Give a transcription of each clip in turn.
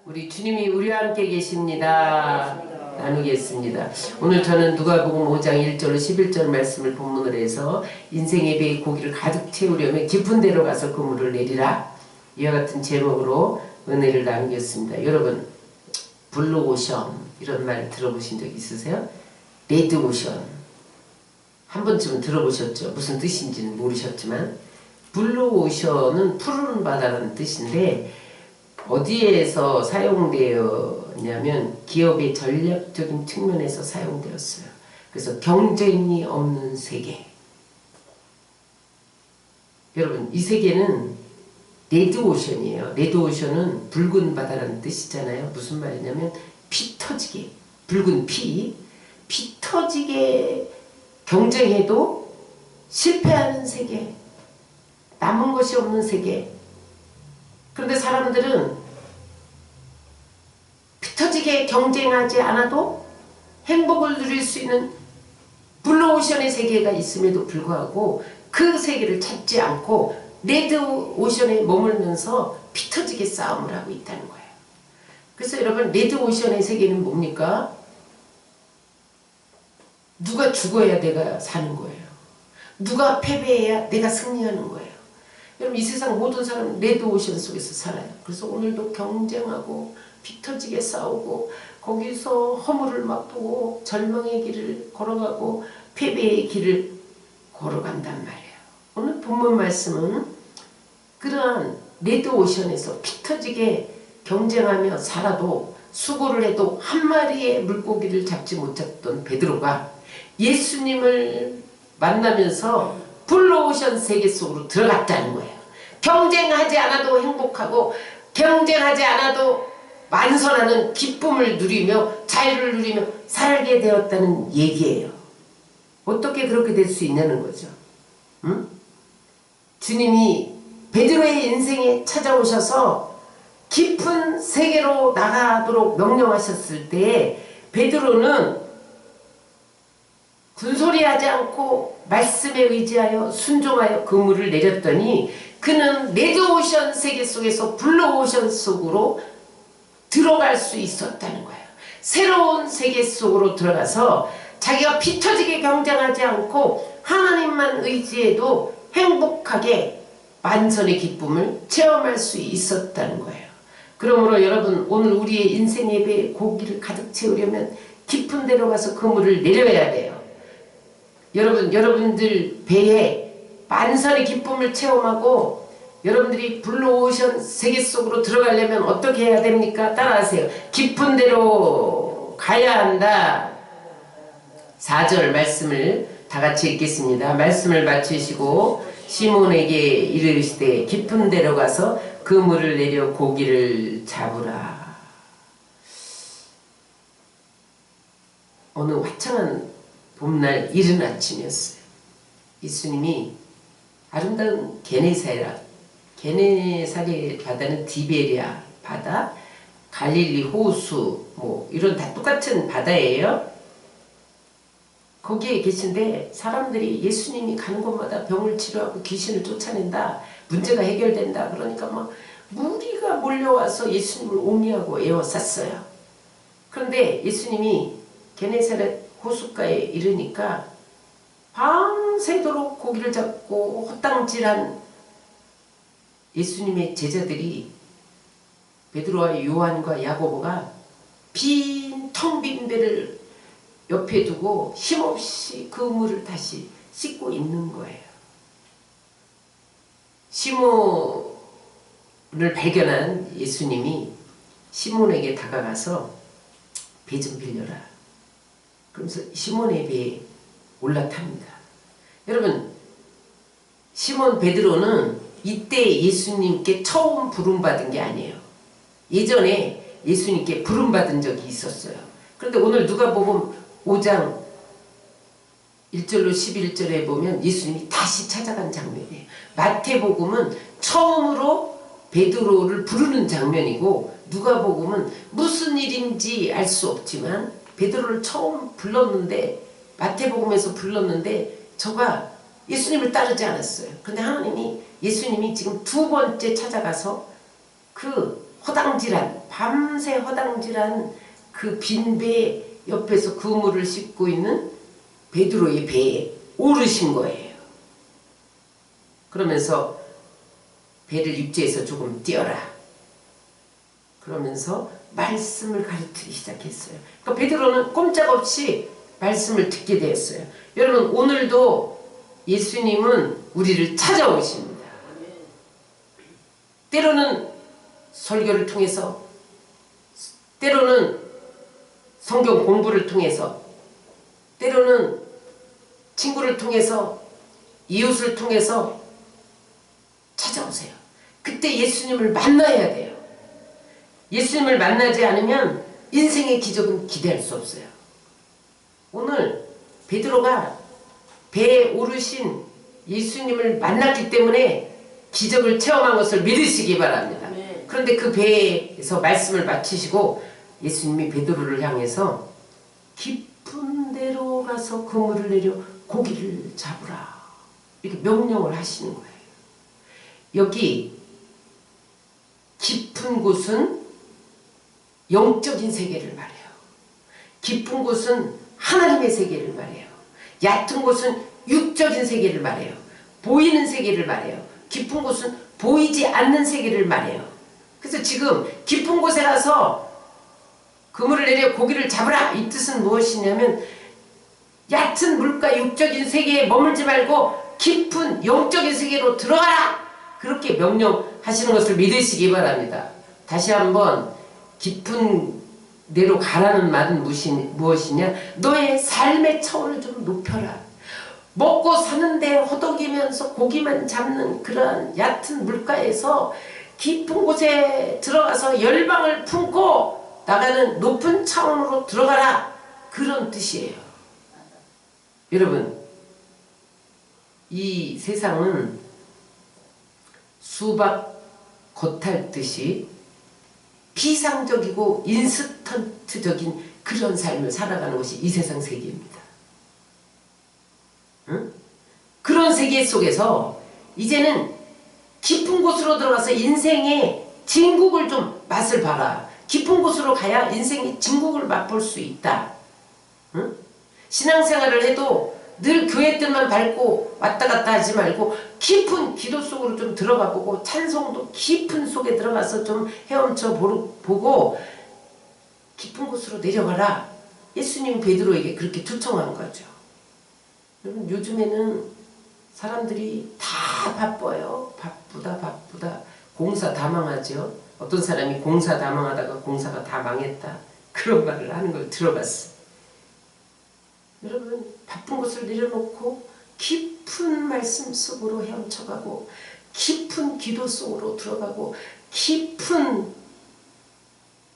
우리 주님이 우리와 함께 계십니다. 나누겠습니다. 오늘 저는 누가복음 5장 1절로 11절 말씀을 본문으로 해서 인생의 배에 고기를 가득 채우려면 깊은 데로 가서 그물을 내리라. 이와 같은 제목으로 은혜를 나누겠습니다. 여러분, 블루오션 이런 말 들어보신 적 있으세요? 레드오션 한 번쯤은 들어보셨죠? 무슨 뜻인지는 모르셨지만 블루오션은 푸른 바다라는 뜻인데 어디에서 사용되었냐면 기업의 전략적인 측면에서 사용되었어요. 그래서 경쟁이 없는 세계. 여러분, 이 세계는 레드오션이에요. 레드오션은 붉은 바다라는 뜻이잖아요. 무슨 말이냐면 피 터지게, 붉은 피 터지게 경쟁해도 실패하는 세계, 남은 것이 없는 세계. 그런데 사람들은 피 터지게 경쟁하지 않아도 행복을 누릴 수 있는 블루오션의 세계가 있음에도 불구하고 그 세계를 찾지 않고 레드오션에 머물면서 피 터지게 싸움을 하고 있다는 거예요. 그래서 여러분, 레드오션의 세계는 뭡니까? 누가 죽어야 내가 사는 거예요. 누가 패배해야 내가 승리하는 거예요. 여러분, 이 세상 모든 사람은 레드오션 속에서 살아요. 그래서 오늘도 경쟁하고 피 터지게 싸우고 거기서 허물을 맛보고 절망의 길을 걸어가고 패배의 길을 걸어간단 말이에요. 오늘 본문 말씀은 그러한 레드오션에서 피 터지게 경쟁하며 살아도 수고를 해도 한 마리의 물고기를 잡지 못했던 베드로가 예수님을 만나면서 블루오션 세계 속으로 들어갔다는 거예요. 경쟁하지 않아도 행복하고 경쟁하지 않아도 만선하는 기쁨을 누리며 자유를 누리며 살게 되었다는 얘기예요. 어떻게 그렇게 될 수 있냐는 거죠. 응? 주님이 베드로의 인생에 찾아오셔서 깊은 세계로 나가도록 명령하셨을 때 베드로는 군소리하지 않고 말씀에 의지하여 순종하여 그물을 내렸더니 그는 레드오션 세계 속에서 블루오션 속으로 들어갈 수 있었다는 거예요. 새로운 세계 속으로 들어가서 자기가 피 터지게 경쟁하지 않고 하나님만 의지해도 행복하게 만선의 기쁨을 체험할 수 있었다는 거예요. 그러므로 여러분, 오늘 우리의 인생의 배에 고기를 가득 채우려면 깊은 데로 가서 그물을 내려야 돼요. 여러분들 배에 만선의 기쁨을 체험하고 여러분들이 블루오션 세계 속으로 들어가려면 어떻게 해야 됩니까? 따라하세요. 깊은 데로 가야 한다. 4절 말씀을 다 같이 읽겠습니다. 말씀을 마치시고 시몬에게 이르시되 깊은 데로 가서 그물을 내려 고기를 잡으라. 어느 화창한 봄날 이른 아침이었어요. 예수님이 아름다운 게네사렛 바다는 디베리아 바다, 갈릴리 호수 뭐 이런 다 똑같은 바다예요. 거기에 계신데 사람들이 예수님이 가는 곳마다 병을 치료하고 귀신을 쫓아낸다, 문제가 해결된다 그러니까 막 무리가 몰려와서 예수님을 옹이하고 에워쌌어요. 그런데 예수님이 게네사렛 호숫가에 이르니까 밤새도록 고기를 잡고 헛당질한 예수님의 제자들이 베드로와 요한과 야고보가 텅 빈 배를 옆에 두고 힘없이 그 물을 다시 씻고 있는 거예요. 시몬을 발견한 예수님이 시몬에게 다가가서 배 좀 빌려라. 그러면서 시몬의 배에 올라탑니다. 여러분, 시몬 베드로는 이때 예수님께 처음 부름받은 게 아니에요. 예전에 예수님께 부름받은 적이 있었어요. 그런데 오늘 누가복음 5장 1절로 11절에 보면 예수님이 다시 찾아간 장면이에요. 마태복음은 처음으로 베드로를 부르는 장면이고 누가복음은 무슨 일인지 알 수 없지만 베드로를 처음 불렀는데 마태복음에서 불렀는데 저가 예수님을 따르지 않았어요. 그런데 하나님이 예수님이 지금 두 번째 찾아가서 그 허당질한 밤새 허당질한 그 빈 배 옆에서 그물을 싣고 있는 베드로의 배에 오르신 거예요. 그러면서 배를 입지에서 조금 띄어라. 그러면서 말씀을 가르치기 시작했어요. 그러니까 베드로는 꼼짝없이 말씀을 듣게 되었어요. 여러분, 오늘도 예수님은 우리를 찾아오십니다. 때로는 설교를 통해서, 때로는 성경 공부를 통해서, 때로는 친구를 통해서, 이웃을 통해서 찾아오세요. 그때 예수님을 만나야 돼요. 예수님을 만나지 않으면 인생의 기적은 기대할 수 없어요. 오늘 베드로가 배에 오르신 예수님을 만났기 때문에 기적을 체험한 것을 믿으시기 바랍니다. 그런데 그 배에서 말씀을 마치시고 예수님이 베드로를 향해서 깊은 데로 가서 그물을 내려 고기를 잡으라, 이렇게 명령을 하시는 거예요. 여기 깊은 곳은 영적인 세계를 말해요. 깊은 곳은 하나님의 세계를 말해요. 얕은 곳은 육적인 세계를 말해요. 보이는 세계를 말해요. 깊은 곳은 보이지 않는 세계를 말해요. 그래서 지금 깊은 곳에 가서 그물을 내려 고기를 잡으라, 이 뜻은 무엇이냐면 얕은 물가 육적인 세계에 머물지 말고 깊은 영적인 세계로 들어가라, 그렇게 명령하시는 것을 믿으시기 바랍니다. 다시 한번, 깊은 데로 가라는 말은 무엇이냐? 너의 삶의 차원을 좀 높여라. 먹고 사는데 허덕이면서 고기만 잡는 그러한 얕은 물가에서 깊은 곳에 들어가서 열방을 품고 나가는 높은 차원으로 들어가라, 그런 뜻이에요. 여러분, 이 세상은 수박 겉핥듯이 피상적이고 인스턴트적인 그런 삶을 살아가는 것이 이 세상 세계입니다. 응? 그런 세계 속에서 이제는 깊은 곳으로 들어가서 인생의 진국을 좀 맛을 봐라. 깊은 곳으로 가야 인생의 진국을 맛볼 수 있다. 응? 신앙생활을 해도 늘 교회들만 밟고 왔다 갔다 하지 말고 깊은 기도 속으로 좀 들어가 보고 찬송도 깊은 속에 들어가서 좀 헤엄쳐 보고 깊은 곳으로 내려가라. 예수님 베드로에게 그렇게 초청한 거죠. 여러분, 요즘에는 사람들이 다 바빠요. 바쁘다. 공사 다 망하죠. 어떤 사람이 공사 다 망하다가 공사가 다 망했다, 그런 말을 하는 걸 들어봤어요. 여러분, 바쁜 것을 내려놓고 깊은 말씀 속으로 헤엄쳐가고 깊은 기도 속으로 들어가고 깊은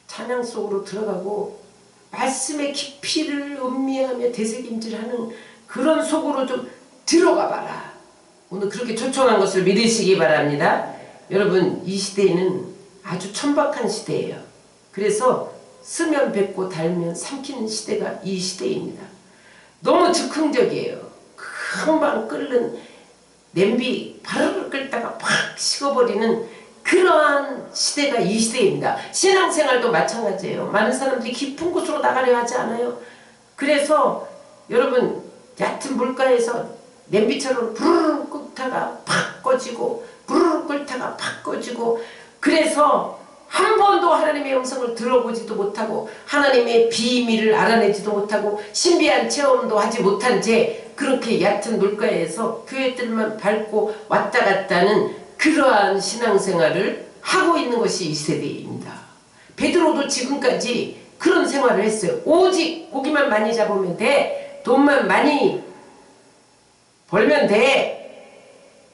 찬양 속으로 들어가고 말씀의 깊이를 음미하며 되새김질하는 그런 속으로 좀 들어가 봐라. 오늘 그렇게 초청한 것을 믿으시기 바랍니다. 여러분, 이 시대에는 아주 천박한 시대예요. 그래서 쓰면 뱉고 달면 삼키는 시대가 이 시대입니다. 너무 즉흥적이에요. 금방 끓는 냄비 바르르 끓다가 팍 식어버리는 그러한 시대가 이 시대입니다. 신앙생활도 마찬가지예요. 많은 사람들이 깊은 곳으로 나가려 하지 않아요. 그래서 여러분, 얕은 물가에서 냄비처럼 부르르 끓다가 팍 꺼지고 부르르 끓다가 팍 꺼지고, 그래서 한 번도 하나님의 음성을 들어보지도 못하고 하나님의 비밀을 알아내지도 못하고 신비한 체험도 하지 못한 채 그렇게 얕은 물가에서 교회들만 밟고 왔다 갔다 하는 그러한 신앙생활을 하고 있는 것이 이 세대입니다. 베드로도 지금까지 그런 생활을 했어요. 오직 고기만 많이 잡으면 돼. 돈만 많이 벌면 돼.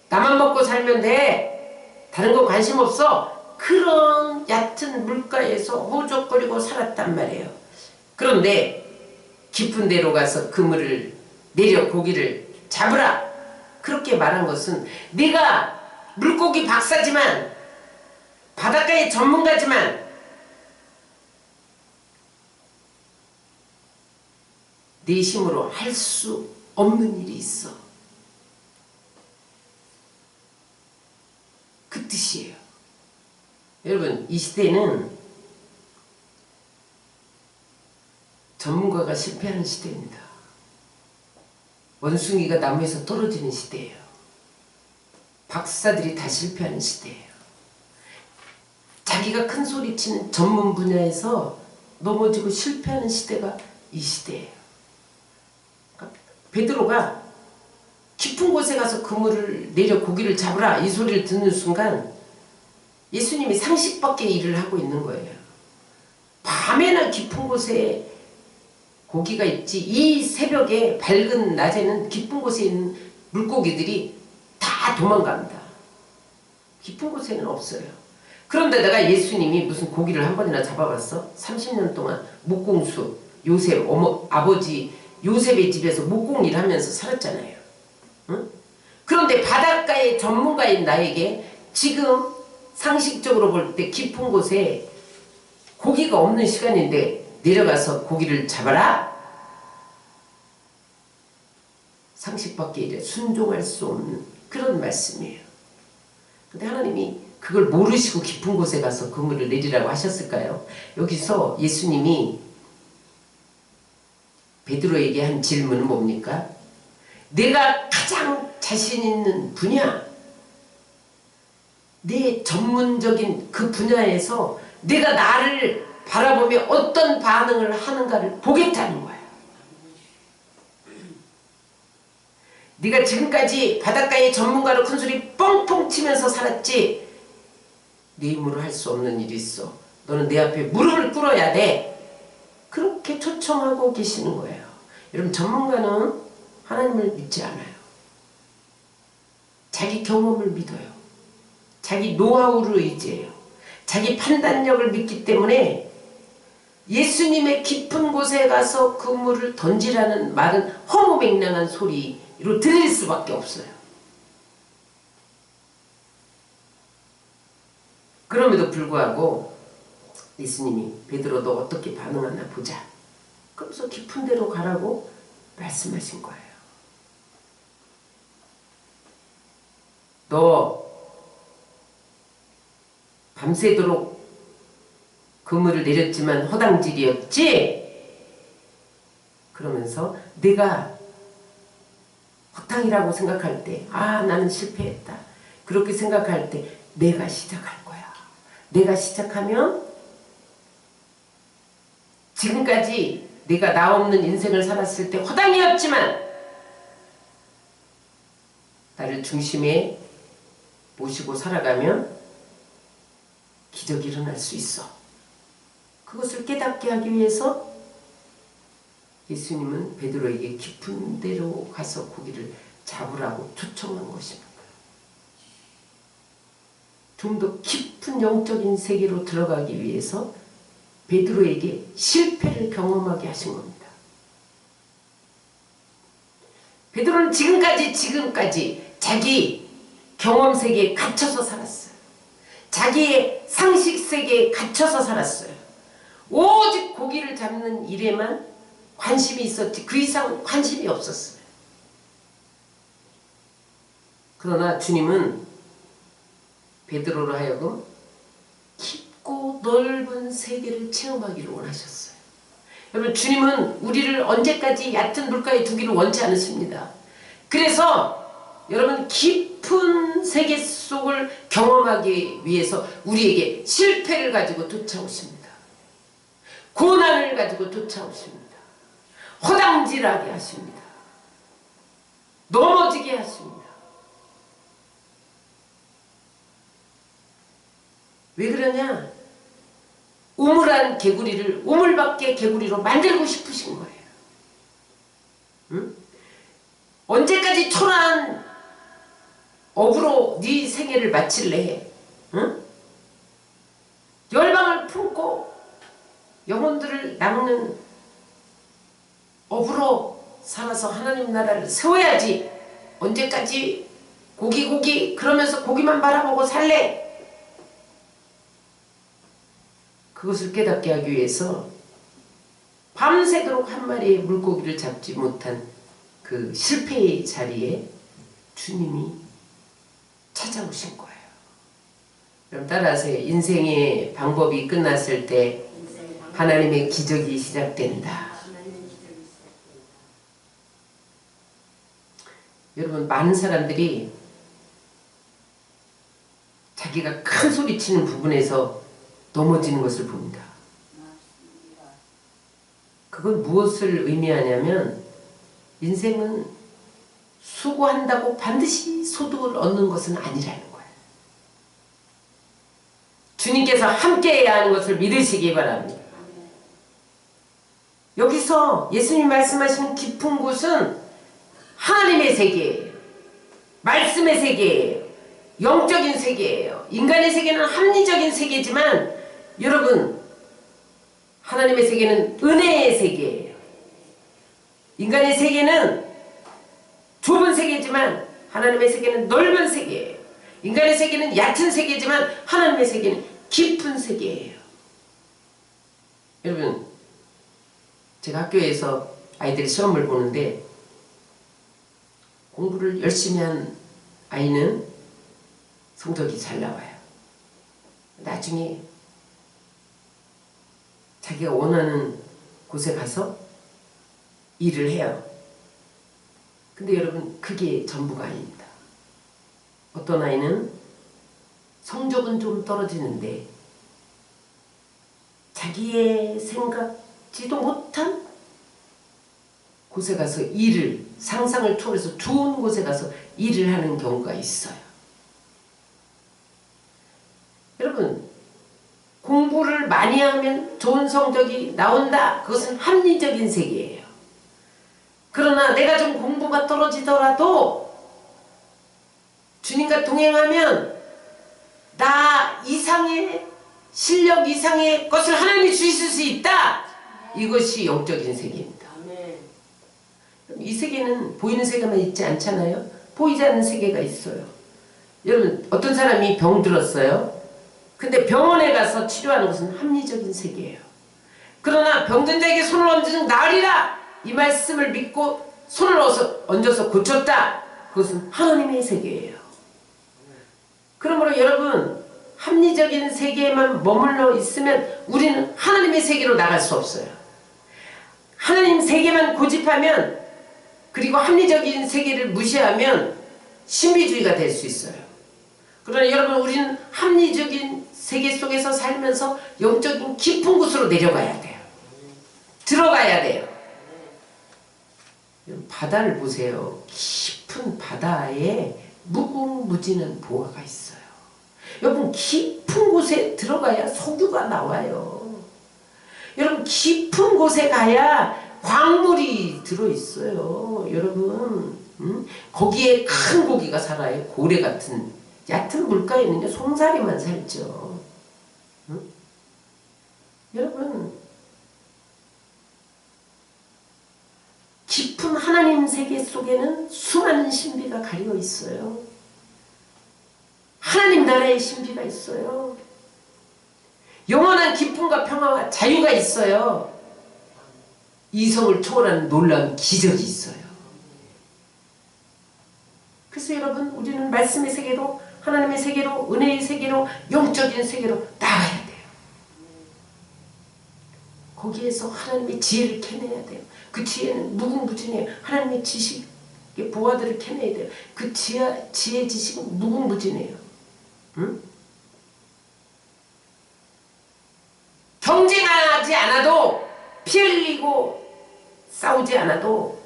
나만 먹고 살면 돼. 다른 거 관심 없어. 그런 얕은 물가에서 호적거리고 살았단 말이에요. 그런데 깊은 데로 가서 그물을 내려 고기를 잡으라, 그렇게 말한 것은 네가 물고기 박사지만 바닷가의 전문가지만 내 힘으로 할 수 없는 일이 있어, 그 뜻이에요. 여러분, 이 시대는 전문가가 실패하는 시대입니다. 원숭이가 나무에서 떨어지는 시대예요. 박사들이 다 실패하는 시대예요. 자기가 큰 소리치는 전문 분야에서 넘어지고 실패하는 시대가 이 시대예요. 그러니까 베드로가 깊은 곳에 가서 그물을 내려 고기를 잡으라 이 소리를 듣는 순간 예수님이 상식 밖의 일을 하고 있는 거예요. 밤에나 깊은 곳에 고기가 있지 이 새벽에 밝은 낮에는 깊은 곳에 있는 물고기들이 다 도망갑니다. 깊은 곳에는 없어요. 그런데다가 예수님이 무슨 고기를 한 번이나 잡아봤어? 30년 동안 목공수 요셉 아버지 요셉의 집에서 목공 일하면서 살았잖아요. 응? 그런데 바닷가의 전문가인 나에게 지금 상식적으로 볼 때 깊은 곳에 고기가 없는 시간인데 내려가서 고기를 잡아라? 상식 밖에 이래 순종할 수 없는 그런 말씀이에요. 근데 하나님이 그걸 모르시고 깊은 곳에 가서 그물을 내리라고 하셨을까요? 여기서 예수님이 베드로에게 한 질문은 뭡니까? 내가 가장 자신 있는 분야, 내 전문적인 그 분야에서 내가 나를 바라보며 어떤 반응을 하는가를 보겠다는 거야. 네가 지금까지 바닷가의 전문가로 큰소리 뻥뻥 치면서 살았지 네 힘으로 할 수 없는 일이 있어. 너는 내 앞에 무릎을 꿇어야 돼. 그렇게 초청하고 계시는 거예요. 여러분 전문가는 하나님을 믿지 않아요. 자기 경험을 믿어요. 자기 노하우를 의지해요. 자기 판단력을 믿기 때문에 예수님의 깊은 곳에 가서 그물을 던지라는 말은 허무맹랑한 소리로 들릴 수밖에 없어요. 그럼에도 불구하고 예수님이 베드로 너 어떻게 반응하나 보자. 그러면서 깊은 데로 가라고 말씀하신 거예요. 너 밤새도록 그물을 내렸지만 허당질이었지? 그러면서 내가 허탕이라고 생각할 때 나는 실패했다. 그렇게 생각할 때 내가 시작할 거야. 내가 시작하면 지금까지 내가 나 없는 인생을 살았을 때 허당이었지만 나를 중심에 모시고 살아가면 기적이 일어날 수 있어. 그것을 깨닫게 하기 위해서 예수님은 베드로에게 깊은 데로 가서 고기를 잡으라고 초청한 것입니다. 좀 더 깊은 영적인 세계로 들어가기 위해서 베드로에게 실패를 경험하게 하신 겁니다. 베드로는 지금까지 자기 경험 세계에 갇혀서 살았어요. 자기의 상식 세계에 갇혀서 살았어요. 오직 고기를 잡는 일에만 관심이 있었지 그 이상은 관심이 없었어요. 그러나 주님은 베드로로 하여금 깊고 넓은 세계를 체험하기를 원하셨어요. 여러분 주님은 우리를 언제까지 얕은 물가에 두기를 원치 않으십니다. 그래서 여러분 깊은 세계 속을 경험하기 위해서 우리에게 실패를 가지고 쫓아오십니다. 고난을 가지고 쫓아오십니다. 허당질하게 하십니다. 넘어지게 하십니다. 왜 그러냐? 우물한 개구리를 우물밖에 개구리로 만들고 싶으신 거예요. 응? 언제까지 초라한 업으로 네 생애를 마칠래? 응? 열방을 품고 영혼들을 낚는 업으로 살아서 하나님 나라를 세워야지. 언제까지 고기 그러면서 고기만 바라보고 살래? 그것을 깨닫게 하기 위해서 밤새도록 한 마리의 물고기를 잡지 못한 그 실패의 자리에 주님이 찾아오신 거예요. 그럼 따라하세요. 인생의 방법이 끝났을 때 하나님의 기적이 시작된다. 여러분 많은 사람들이 자기가 큰 소리치는 부분에서 넘어지는 것을 봅니다. 그건 무엇을 의미하냐면 인생은 수고한다고 반드시 소득을 얻는 것은 아니라는 거예요. 주님께서 함께해야 하는 것을 믿으시기 바랍니다. 여기서 예수님 말씀하시는 깊은 곳은 하나님의 세계예요. 말씀의 세계예요. 영적인 세계예요. 인간의 세계는 합리적인 세계지만 여러분 하나님의 세계는 은혜의 세계예요. 인간의 세계는 좁은 세계지만 하나님의 세계는 넓은 세계예요. 인간의 세계는 얕은 세계지만 하나님의 세계는 깊은 세계예요. 여러분 제가 학교에서 아이들이 시험을 보는데 공부를 열심히 한 아이는 성적이 잘 나와요. 나중에 자기가 원하는 곳에 가서 일을 해요. 근데 여러분 그게 전부가 아닙니다. 어떤 아이는 성적은 좀 떨어지는데 자기의 생각지도 못한 곳에 가서 일을 상상을 초월해서 좋은 곳에 가서 일을 하는 경우가 있어요. 여러분 공부를 많이 하면 좋은 성적이 나온다. 그것은 합리적인 세계예요. 그러나 내가 좀 공부가 떨어지더라도 주님과 동행하면 나 이상의 실력 이상의 것을 하나님이 주실 수 있다. 이것이 영적인 세계입니다. 이 세계는 보이는 세계만 있지 않잖아요. 보이지 않는 세계가 있어요. 여러분 어떤 사람이 병들었어요. 근데 병원에 가서 치료하는 것은 합리적인 세계예요. 그러나 병든 자에게 손을 얹으면 나으리라. 이 말씀을 믿고 손을 얹어서 고쳤다. 그것은 하나님의 세계예요. 그러므로 여러분 합리적인 세계에만 머물러 있으면 우리는 하나님의 세계로 나갈 수 없어요. 하나님 세계만 고집하면 그리고 합리적인 세계를 무시하면 신비주의가 될 수 있어요. 그러나 여러분 우리는 합리적인 세계 속에서 살면서 영적인 깊은 곳으로 내려가야 돼요. 들어가야 돼요. 바다를 보세요. 깊은 바다에 무궁무진한 보화가 있어요. 여러분 깊은 곳에 들어가야 석유가 나와요. 여러분 깊은 곳에 가야 광물이 들어있어요. 여러분 거기에 큰 고기가 살아요. 고래 같은 얕은 물가에는요 송사리만 살죠. 여러분 깊은 하나님 세계 속에는 수많은 신비가 가려 있어요. 하나님 나라의 신비가 있어요. 영원한 기쁨과 평화와 자유가 있어요. 이성을 초월하는 놀라운 기적이 있어요. 그래서 여러분 우리는 말씀의 세계로 하나님의 세계로 은혜의 세계로 영적인 세계로 나가야 돼요. 거기에서 하나님의 지혜를 캐내야 돼요. 그 지혜는 무궁무진해요. 하나님의 지식의 보화들을 캐내야 돼요. 그 지혜 지식은 무궁무진해요. 응? 경쟁하지 않아도 피 흘리고 싸우지 않아도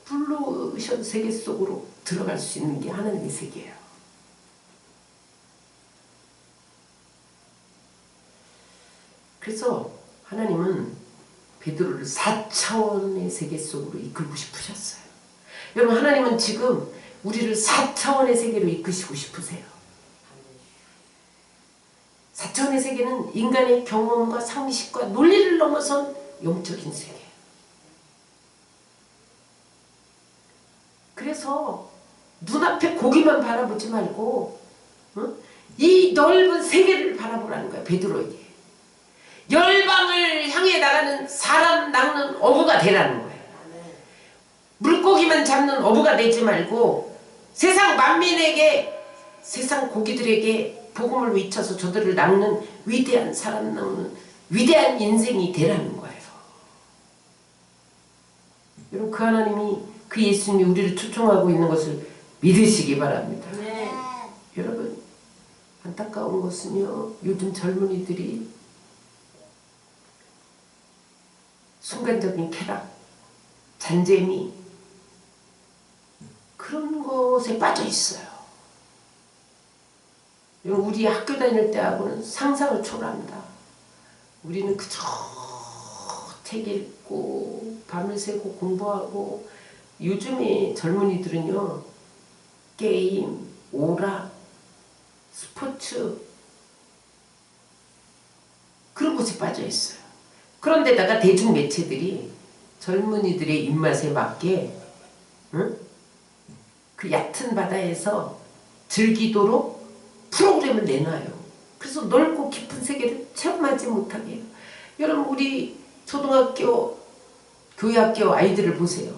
블루오션 세계 속으로 들어갈 수 있는 게 하나님의 세계예요. 그래서 하나님은 베드로를 4차원의 세계 속으로 이끌고 싶으셨어요. 여러분 하나님은 지금 우리를 4차원의 세계로 이끄시고 싶으세요. 4차원의 세계는 인간의 경험과 상식과 논리를 넘어선 영적인 세계. 그래서 눈앞에 고기만 바라보지 말고 이 넓은 세계를 바라보라는 거야. 베드로에게. 열방을 향해 나가는 사람 낚는 어부가 되라는 거예요. 물고기만 잡는 어부가 되지 말고 세상 만민에게 세상 고기들에게 복음을 외쳐서 저들을 낚는 위대한 사람 낚는 위대한 인생이 되라는 거예요. 여러분 그 하나님이 그 예수님이 우리를 초청하고 있는 것을 믿으시기 바랍니다. 네. 여러분, 안타까운 것은요, 요즘 젊은이들이 순간적인 쾌락, 잔재미, 그런 것에 빠져 있어요. 우리 학교 다닐 때하고는 상상을 초월합니다. 우리는 그저 책 읽고 밤을 새고 공부하고, 요즘의 젊은이들은요, 게임, 오락, 스포츠, 그런 곳에 빠져 있어요. 그런데다가 대중 매체들이 젊은이들의 입맛에 맞게, 응? 그 얕은 바다에서 즐기도록 프로그램을 내놔요. 그래서 넓고 깊은 세계를 체험하지 못하게 해요. 여러분, 우리 초등학교, 교회학교 아이들을 보세요.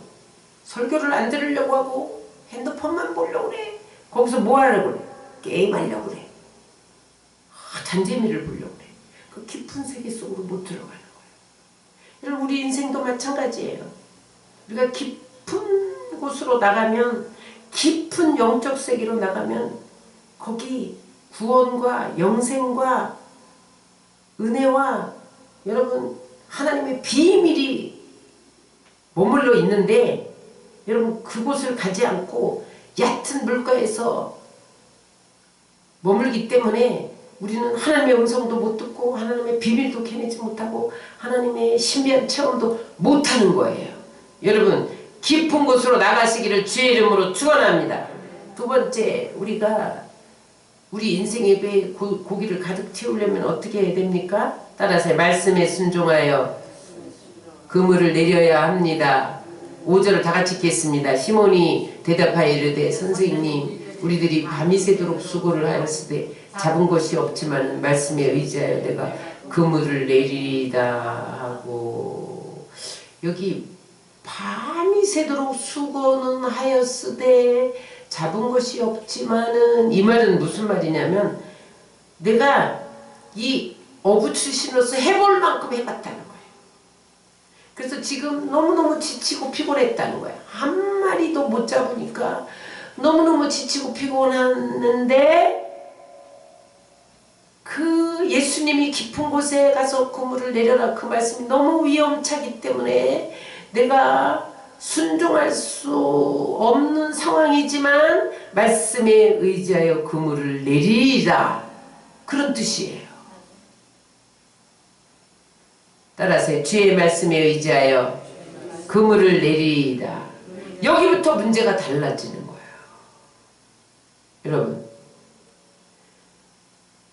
설교를 안 들으려고 하고 핸드폰만 보려고 그래. 거기서 뭐 하려고 그래? 게임하려고 그래. 잔재미를 보려고 그래. 그 깊은 세계 속으로 못 들어가는 거예요. 여러분, 우리 인생도 마찬가지예요. 우리가 깊은 곳으로 나가면, 깊은 영적 세계로 나가면 거기 구원과 영생과 은혜와 여러분 하나님의 비밀이 머물러 있는데, 여러분 그곳을 가지 않고 얕은 물가에서 머물기 때문에 우리는 하나님의 음성도 못 듣고 하나님의 비밀도 캐내지 못하고 하나님의 신비한 체험도 못하는 거예요. 여러분, 깊은 곳으로 나가시기를 주의 이름으로 축원합니다. 두 번째, 우리가 우리 인생의 배에 고기를 가득 채우려면 어떻게 해야 됩니까? 따라서 말씀에 순종하여 그물을 내려야 합니다. 5절을 다 같이 읽겠습니다. 시몬이 대답하여 이르되 선생님, 우리들이 밤이 새도록 수고를 하였으되 잡은 것이 없지만 말씀에 의지하여 내가 그물을 내리리다 하고, 여기 밤이 새도록 수고는 하였으되 잡은 것이 없지만은, 이 말은 무슨 말이냐면 내가 이 어부 출신으로서 해볼 만큼 해봤다는 거예요. 그래서 지금 너무너무 지치고 피곤했다는 거예요. 한 마리도 못 잡으니까 너무너무 지치고 피곤했는데, 그 예수님이 깊은 곳에 가서 그물을 내려라, 그 말씀이 너무 위험차기 때문에 내가 순종할 수 없는 상황이지만 말씀에 의지하여 그물을 내리라, 그런 뜻이에요. 따라서 주의 말씀에 의지하여 그물을 내리라. 여기부터 문제가 달라지는 거예요. 여러분,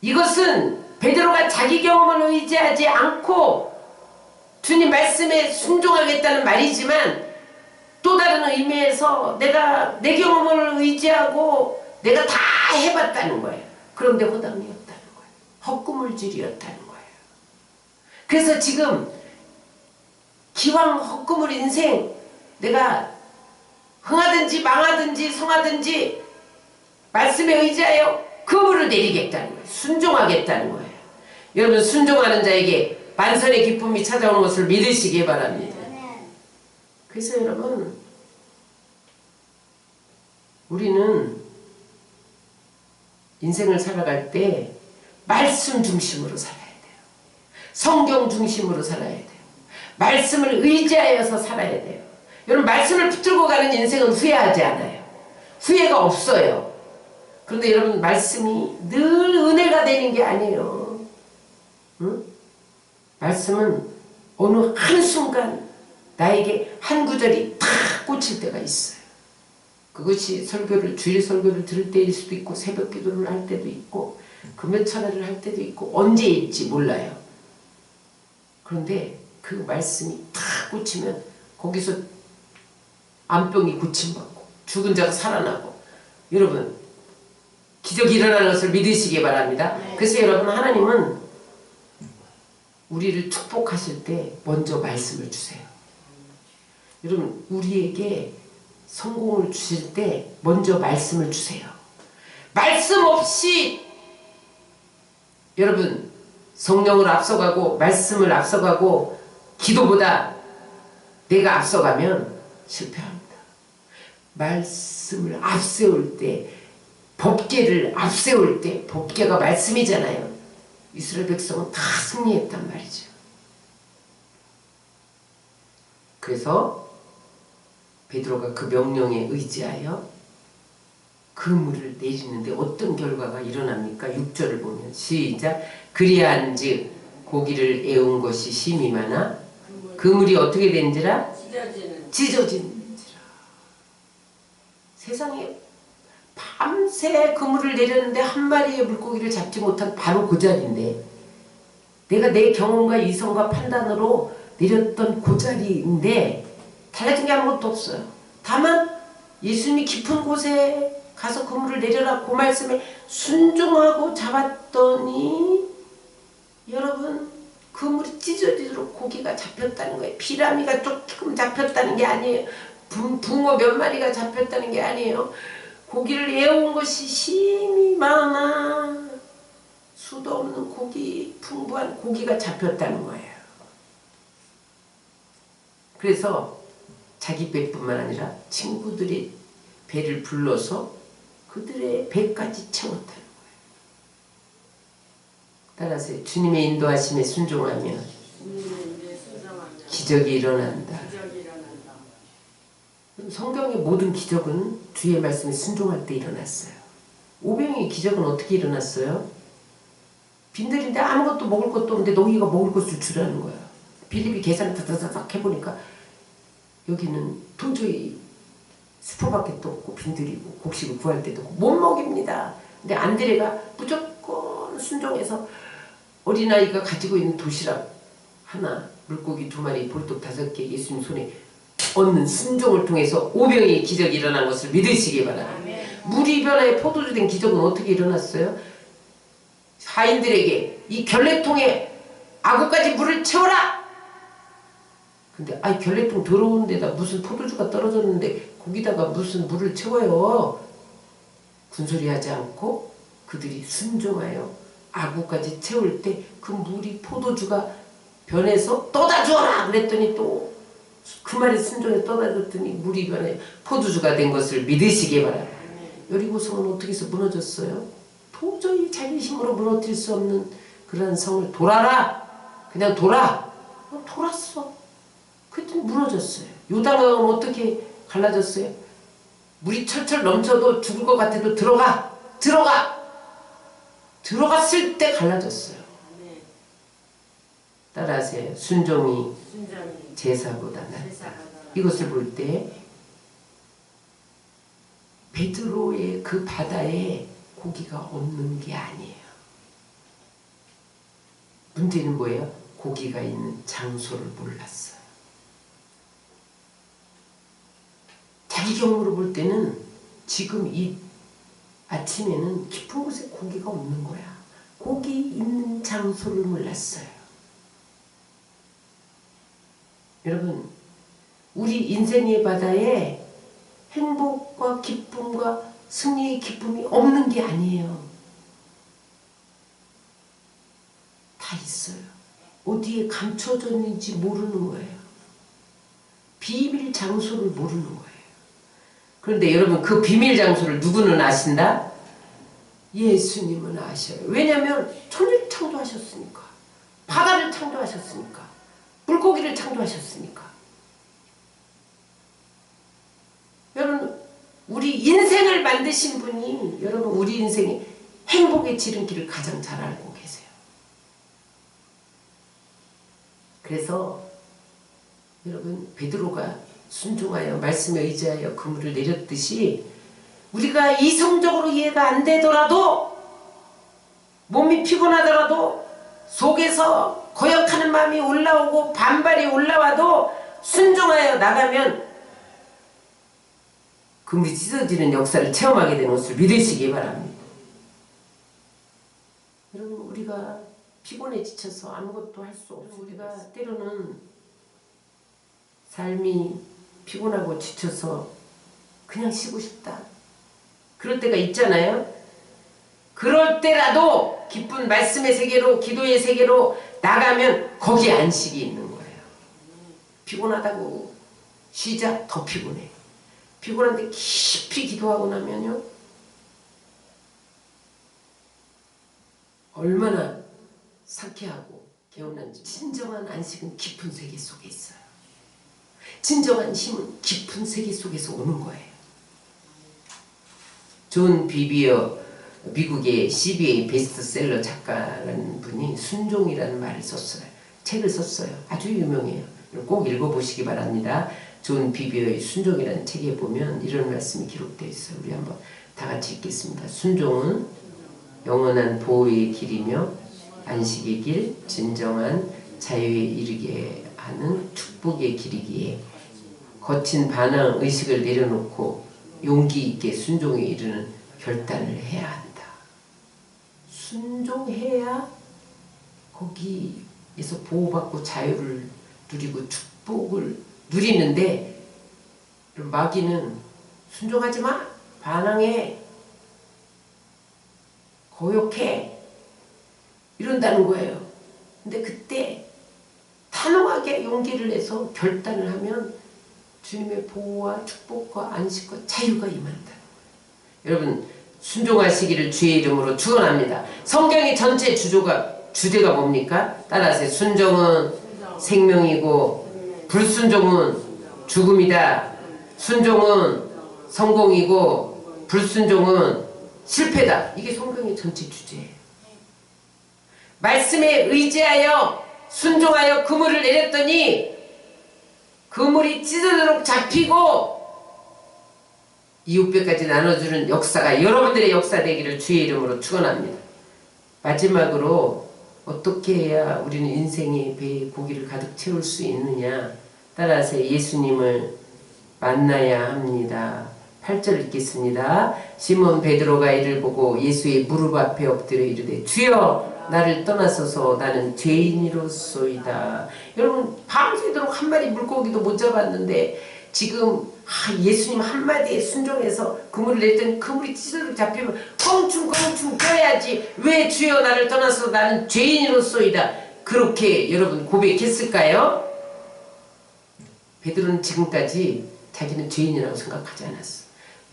이것은 베드로가 자기 경험을 의지하지 않고 주님 말씀에 순종하겠다는 말이지만, 또 다른 의미에서 내가 내 경험을 의지하고 내가 다 해봤다는 거예요. 그런데 허당이었다는 거예요. 헛구물질이었다는 거예요. 그래서 지금 기왕 헛구물 인생, 내가 흥하든지 망하든지 성하든지 말씀에 의지하여 그물을 내리겠다는 거예요. 순종하겠다는 거예요. 여러분, 순종하는 자에게 만선의 기쁨이 찾아오는 것을 믿으시기 바랍니다. 그래서 여러분, 우리는 인생을 살아갈 때 말씀 중심으로 살아야 돼요. 성경 중심으로 살아야 돼요. 말씀을 의지하여서 살아야 돼요. 여러분, 말씀을 붙들고 가는 인생은 후회하지 않아요. 후회가 없어요. 그런데 여러분, 말씀이 늘 은혜가 되는 게 아니에요. 응? 말씀은 어느 한순간 나에게 한 구절이 탁 꽂힐 때가 있어요. 그것이 주일 설교를 들을 때일 수도 있고, 새벽 기도를 할 때도 있고, 금요철회를 할 때도 있고, 언제일지 몰라요. 그런데 그 말씀이 탁 꽂히면 거기서 암병이 고침받고 죽은 자가 살아나고, 여러분, 기적이 일어나는 것을 믿으시기 바랍니다. 그래서 여러분, 하나님은 우리를 축복하실 때 먼저 말씀을 주세요. 여러분, 우리에게 성공을 주실 때 먼저 말씀을 주세요. 말씀 없이 여러분, 성령을 앞서가고 말씀을 앞서가고 기도보다 내가 앞서가면 실패합니다. 말씀을 앞세울 때, 법궤를 앞세울 때, 법궤가 말씀이잖아요. 이스라엘 백성은 다 승리했단 말이죠. 그래서 베드로가 그 명령에 의지하여 그물을 내리는데 어떤 결과가 일어납니까? 6절을 보면 시작. 그리한즉 고기를 애운 것이 심히 많아 그물이 어떻게 된지라? 찢어지는지라. 세상에 밤새 그물을 내렸는데 한 마리의 물고기를 잡지 못한 바로 그 자리인데, 내가 내 경험과 이성과 판단으로 내렸던 그 자리인데 달라진 게 아무것도 없어요. 다만 예수님이 깊은 곳에 가서 그물을 내려라 그 말씀에 순종하고 잡았더니 여러분 그물이 찢어지도록 고기가 잡혔다는 거예요. 피라미가 조금 잡혔다는 게 아니에요. 붕어 몇 마리가 잡혔다는 게 아니에요. 고기를 애워온 것이 심히 많아 수도 없는 고기, 풍부한 고기가 잡혔다는 거예요. 그래서 자기 배뿐만 아니라 친구들이 배를 불러서 그들의 배까지 채웠다는 거예요. 따라서 주님의 인도하심에 순종하면 기적이 일어난다. 성경의 모든 기적은 주의 말씀에 순종할 때 일어났어요. 오병이의 기적은 어떻게 일어났어요? 빈들인데 아무것도 먹을 것도 없는데 너희가 먹을 것을 주라는 거야. 빌립이 계산을 다다닥 해보니까 여기는 도저히 수포밖에 또 없고 빈들이고 곡식을 구할 때도 못 먹입니다. 근데 안드레가 무조건 순종해서 어린아이가 가지고 있는 도시락 하나, 물고기 2마리, 볼떡 5개 예수님 손에 얻는 순종을 통해서 오병이의 기적이 일어난 것을 믿으시기 바랍니다. 물이 변화에 포도주 된 기적은 어떻게 일어났어요? 하인들에게 이 결례통에 아구까지 물을 채워라! 근데 아이 결례통 더러운 데다 무슨 포도주가 떨어졌는데 거기다가 무슨 물을 채워요. 군소리하지 않고 그들이 순종하여 아구까지 채울 때 그 물이 포도주가 변해서 떠다 주어라 그랬더니 또 그 말에 순종해 떠다 줬더니 물이 변해 포도주가 된 것을 믿으시기 바랍니다. 여리고성은 어떻게 해서 무너졌어요? 도저히 자기 힘으로 무너뜨릴 수 없는 그런 성을 돌아라! 그냥 돌았어. 그랬더니 무너졌어요. 요단강은 어떻게 갈라졌어요? 물이 철철 넘쳐도 죽을 것 같아도 들어갔을 때 갈라졌어요. 따라하세요. 순종이 제사보다 낫다. 이것을 볼 때 베드로의 그 바다에 고기가 없는 게 아니에요. 문제는 뭐예요? 고기가 있는 장소를 몰랐어요. 자기 경험으로 볼 때는 지금 이 아침에는 깊은 곳에 고기가 없는 거야. 고기 있는 장소를 몰랐어요. 여러분, 우리 인생의 바다에 행복과 기쁨과 승리의 기쁨이 없는 게 아니에요. 다 있어요. 어디에 감춰졌는지 모르는 거예요. 비밀 장소를 모르는 거예요. 그런데 여러분 그 비밀 장소를 누구는 아신다? 예수님은 아셔요. 왜냐하면 천을 창조하셨으니까. 바다를 창조하셨으니까. 물고기를 창조하셨으니까. 여러분 우리 인생을 만드신 분이 여러분 우리 인생의 행복의 지름길을 가장 잘 알고 계세요. 그래서 여러분 베드로가 순종하여 말씀에 의지하여 그물을 내렸듯이 우리가 이성적으로 이해가 안 되더라도 몸이 피곤하더라도 속에서 거역하는 마음이 올라오고 반발이 올라와도 순종하여 나가면 그물이 찢어지는 역사를 체험하게 되는 것을 믿으시기 바랍니다. 여러분 우리가 피곤해 지쳐서 아무것도 할 수 없고 우리가 때로는 삶이 피곤하고 지쳐서 그냥 쉬고 싶다. 그럴 때가 있잖아요. 그럴 때라도 기쁜 말씀의 세계로 기도의 세계로 나가면 거기에 안식이 있는 거예요. 피곤하다고 쉬자 더 피곤해. 피곤한데 깊이 기도하고 나면요 얼마나 상쾌하고 개운한지. 진정한 안식은 깊은 세계 속에 있어요. 진정한 힘은 깊은 세계 속에서 오는 거예요. 존 비비어, 미국의 CBA 베스트셀러 작가라는 분이 순종이라는 말을 썼어요. 책을 썼어요. 아주 유명해요. 꼭 읽어보시기 바랍니다. 존 비비어의 순종이라는 책에 보면 이런 말씀이 기록되어 있어요. 우리 한번 다 같이 읽겠습니다. 순종은 영원한 보호의 길이며 안식의 길, 진정한 자유에 이르게 하는 축복의 길이기에 거친 반항 의식을 내려놓고 용기 있게 순종에 이르는 결단을 해야 한다. 순종해야 거기에서 보호받고 자유를 누리고 축복을 누리는데, 마귀는 순종하지 마, 반항해, 거역해 이런다는 거예요. 근데 그때 단호하게 용기를 내서 결단을 하면 주님의 보호와 축복과 안식과 자유가 임한다. 여러분 순종하시기를 주의 이름으로 축원합니다. 성경의 전체 주제가 뭡니까? 따라하세요. 순종은 생명이고 불순종은 죽음이다. 순종은 성공이고 불순종은 실패다. 이게 성경의 전체 주제예요. 말씀에 의지하여 순종하여 그물을 내렸더니 그물이 찢어지도록 잡히고 이웃배까지 나눠주는 역사가 여러분들의 역사 되기를 주의 이름으로 축원합니다. 마지막으로 어떻게 해야 우리는 인생의 배에 고기를 가득 채울 수 있느냐? 따라서 예수님을 만나야 합니다. 8절 읽겠습니다. 시몬 베드로가 이를 보고 예수의 무릎 앞에 엎드려 이르되 주여 나를 떠나소서 나는 죄인이로소이다. 여러분 밤새도록 한 마리 물고기도 못 잡았는데 지금 예수님 한마디에 순종해서 그물을 냈더니 그물이 찢어져 잡히면 껑충껑충 껴야지. 왜 주여 나를 떠나서 나는 죄인으로소이다 그렇게 여러분 고백했을까요? 베드로는 지금까지 자기는 죄인이라고 생각하지 않았어.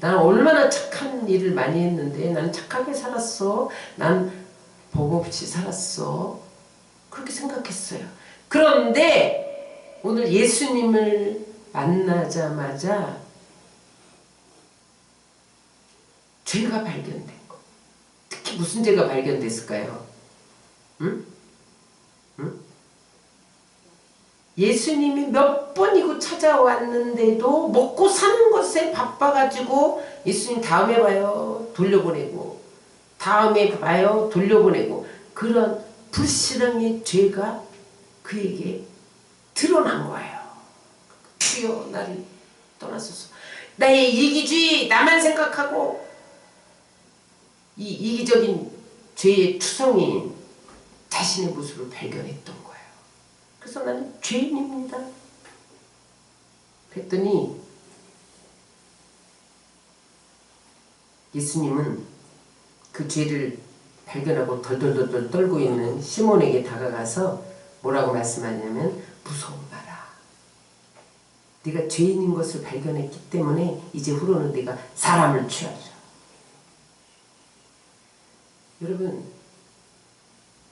나는 얼마나 착한 일을 많이 했는데 나는 착하게 살았어. 난 법 없이 살았어. 그렇게 생각했어요. 그런데 오늘 예수님을 만나자마자 죄가 발견된 거. 특히 무슨 죄가 발견됐을까요? 응? 응? 예수님이 몇 번이고 찾아왔는데도 먹고 사는 것에 바빠가지고 예수님 다음에 봐요 돌려보내고 다음에 봐요 돌려보내고 그런 불신앙의 죄가 그에게 드러난 거예요. 주여 나를 떠나소서. 나의 이기주의 나만 생각하고 이 이기적인 죄의 투성인 자신의 모습을 발견했던 거예요. 그래서 나는 죄인입니다. 그랬더니 예수님은 그 죄를 발견하고 덜덜덜 떨고 있는 시몬에게 다가가서 뭐라고 말씀하냐면 무서워 마라. 네가 죄인인 것을 발견했기 때문에 이제 후로는 네가 사람을 취하자. 여러분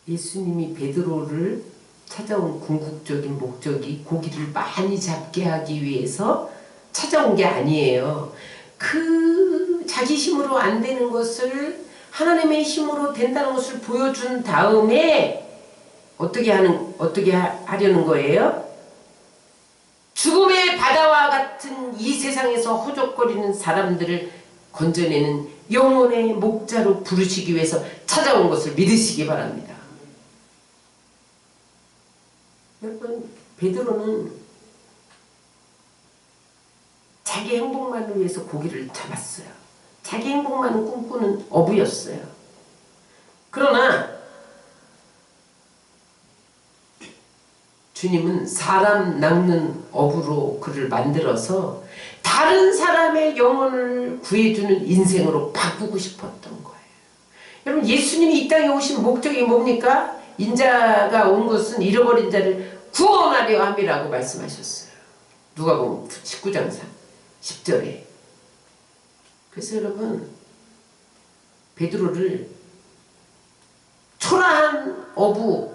예수님이 베드로를 찾아온 궁극적인 목적이 고기를 많이 잡게 하기 위해서 찾아온 게 아니에요. 그 자기 힘으로 안 되는 것을 하나님의 힘으로 된다는 것을 보여준 다음에 어떻게 하려는 거예요? 죽음의 바다와 같은 이 세상에서 허적거리는 사람들을 건져내는 영혼의 목자로 부르시기 위해서 찾아온 것을 믿으시기 바랍니다. 여러분 베드로는 자기 행복만을 위해서 고기를 잡았어요. 자기 행복만을 꿈꾸는 어부였어요. 그러나 주님은 사람 낚는 어부로 그를 만들어서 다른 사람의 영혼을 구해주는 인생으로 바꾸고 싶었던 거예요. 여러분 예수님이 이 땅에 오신 목적이 뭡니까? 인자가 온 것은 잃어버린 자를 구원하려 함이라고 말씀하셨어요. 누가복음 19장 10절에 그래서 여러분, 베드로를 초라한 어부,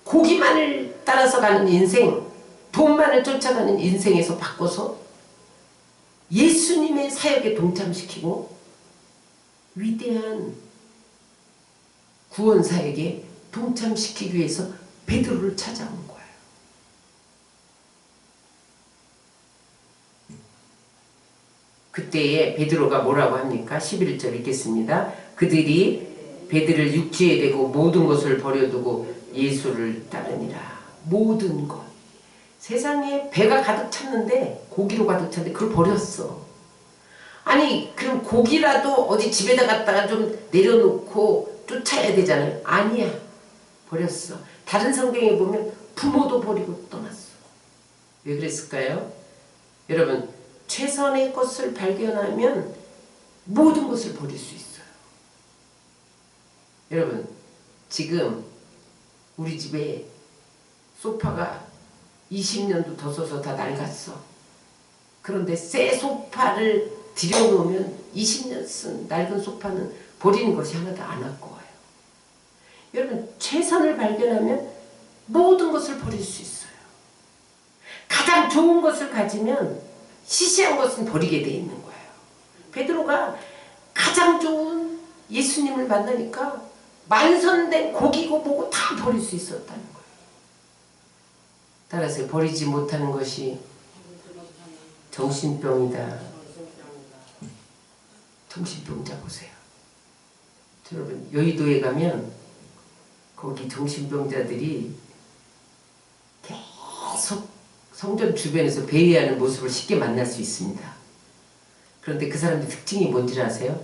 고기만을 따라서 가는 인생, 돈만을 쫓아가는 인생에서 바꿔서 예수님의 사역에 동참시키고 위대한 구원 사역에 동참시키기 위해서 베드로를 찾아온 거예요. 그때에 베드로가 뭐라고 합니까? 11절 읽겠습니다. 그들이 베드로를 육지에 대고 모든 것을 버려두고 예수를 따르니라. 모든 것. 세상에 배가 가득 찼는데, 고기로 가득 찼는데 그걸 버렸어. 아니 그럼 고기라도 어디 집에다 갖다가 좀 내려놓고 쫓아야 되잖아요. 아니야. 버렸어. 다른 성경에 보면 부모도 버리고 떠났어. 왜 그랬을까요? 여러분, 최선의 것을 발견하면 모든 것을 버릴 수 있어요. 여러분, 지금 우리 집에 소파가 20년도 더 써서 다 낡았어. 그런데 새 소파를 들여놓으면 20년 쓴 낡은 소파는 버리는 것이 하나도 안 아까워요. 여러분, 최선을 발견하면 모든 것을 버릴 수 있어요. 가장 좋은 것을 가지면 시시한 것은 버리게 돼 있는 거예요. 베드로가 가장 좋은 예수님을 만나니까 만선된 고기고 뭐고 다 버릴 수 있었다는 거예요. 따라서 버리지 못하는 것이 정신병이다. 정신병자 보세요. 여러분, 여의도에 가면 거기 정신병자들이 계속 성전 주변에서 배회하는 모습을 쉽게 만날 수 있습니다. 그런데 그 사람들 특징이 뭔지 아세요?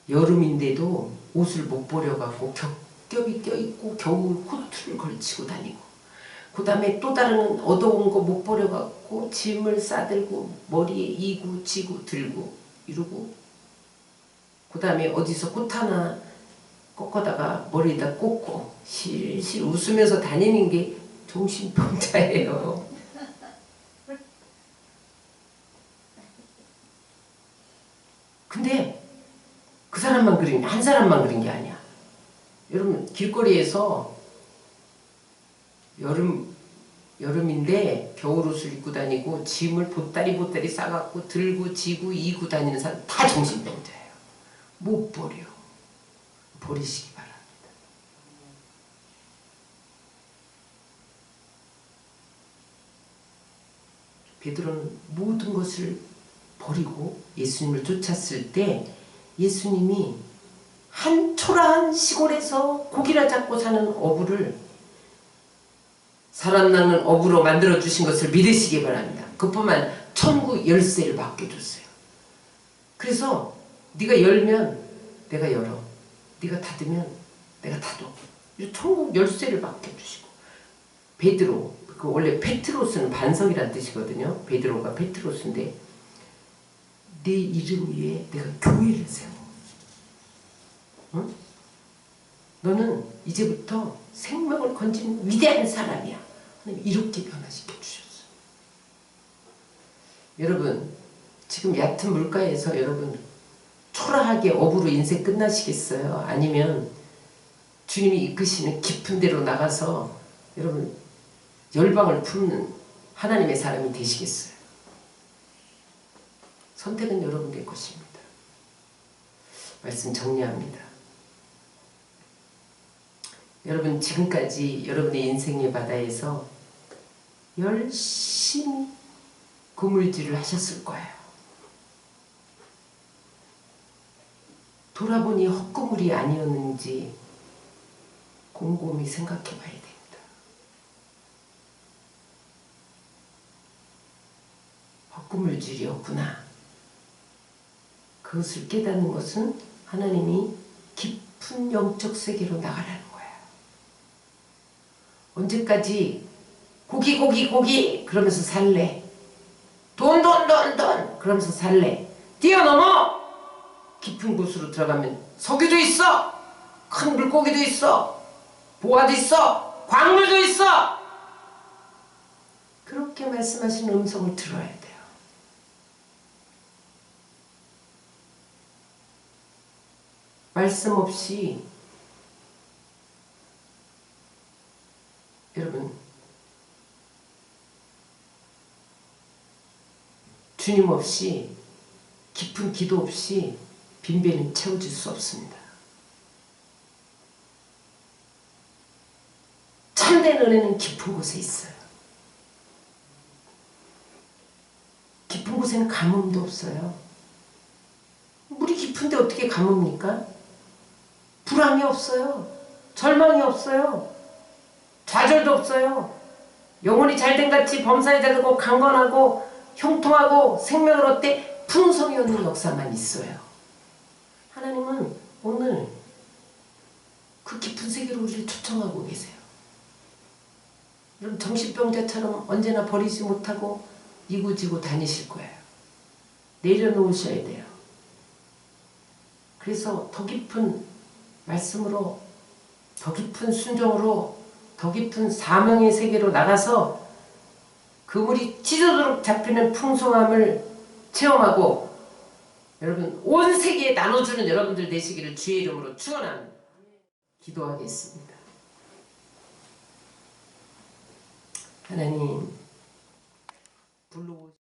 여름인데도 옷을 못 버려갖고 겹겹이 껴입고 겨울 코트를 걸치고 다니고, 그 다음에 또 다른 얻어온 거 못 버려갖고 짐을 싸들고 머리에 이고 지고 들고 이러고, 그 다음에 어디서 꽃 하나 꺾어다가 머리에다 꽂고 실실 웃으면서 다니는 게 정신병자예요. 근데 그 사람만 그린 게, 한 사람만 그린 게 아니야. 여러분, 길거리에서 여름인데 겨울옷을 입고 다니고 짐을 보따리 싸갖고 들고 지고 이고 다니는 사람 다 정신병자예요. 못 버려. 버리시기 바랍니다. 베드로는 모든 것을 버리고 예수님을 쫓았을 때 예수님이 한 초라한 시골에서 고기라 잡고 사는 어부를 살아나는 어부로 만들어주신 것을 믿으시기 바랍니다. 그뿐만 천국 열쇠를 맡겨줬어요. 그래서 네가 열면 내가 열어, 네가 닫으면 내가 닫어. 천국 열쇠를 맡겨주시고, 베드로, 그 원래 페트로스는 반석이라는 뜻이거든요. 베드로가 페트로스인데, 내 이름 위에 내가 교회를 세워. 응? 너는 이제부터 생명을 건진 위대한 사람이야. 하나님 이렇게 변화시켜 주셨어요. 여러분, 지금 얕은 물가에서 여러분 초라하게 어부로 인생 끝나시겠어요? 아니면 주님이 이끄시는 깊은 데로 나가서 여러분 열방을 품는 하나님의 사람이 되시겠어요? 선택은 여러분의 것입니다. 말씀 정리합니다. 여러분, 지금까지 여러분의 인생의 바다에서 열심히 그물질을 하셨을 거예요. 돌아보니 헛그물이 아니었는지 곰곰이 생각해 봐야 됩니다. 헛그물질이었구나. 그것을 깨닫는 것은 하나님이 깊은 영적 세계로 나가라는 거예요. 언제까지 고기 그러면서 살래? 돈 그러면서 살래? 뛰어넘어! 깊은 곳으로 들어가면 석유도 있어! 큰 물고기도 있어! 보화도 있어! 광물도 있어! 그렇게 말씀하시는 음성을 들어야 돼요. 말씀 없이 여러분 주님 없이 깊은 기도 없이 빈배는 채워질 수 없습니다. 참된 은혜는 깊은 곳에 있어요. 깊은 곳에는 가뭄도 없어요. 물이 깊은데 어떻게 가뭄입니까? 불안이 없어요. 절망이 없어요. 좌절도 없어요. 영혼이 잘된 같이 범사에 자르고 강건하고 형통하고 생명을 얻되 풍성이 없는 역사만 있어요. 하나님은 오늘 그 깊은 세계로 우리를 초청하고 계세요. 여러분 정신병자처럼 언제나 버리지 못하고 이구지구 다니실 거예요. 내려놓으셔야 돼요. 그래서 더 깊은 말씀으로, 더 깊은 순종으로, 더 깊은 사명의 세계로 나가서 그물이 찢어도록 잡히는 풍성함을 체험하고 여러분 온 세계에 나눠주는 여러분들 되시기를 주의 이름으로 축원합니다. 기도하겠습니다. 하나님,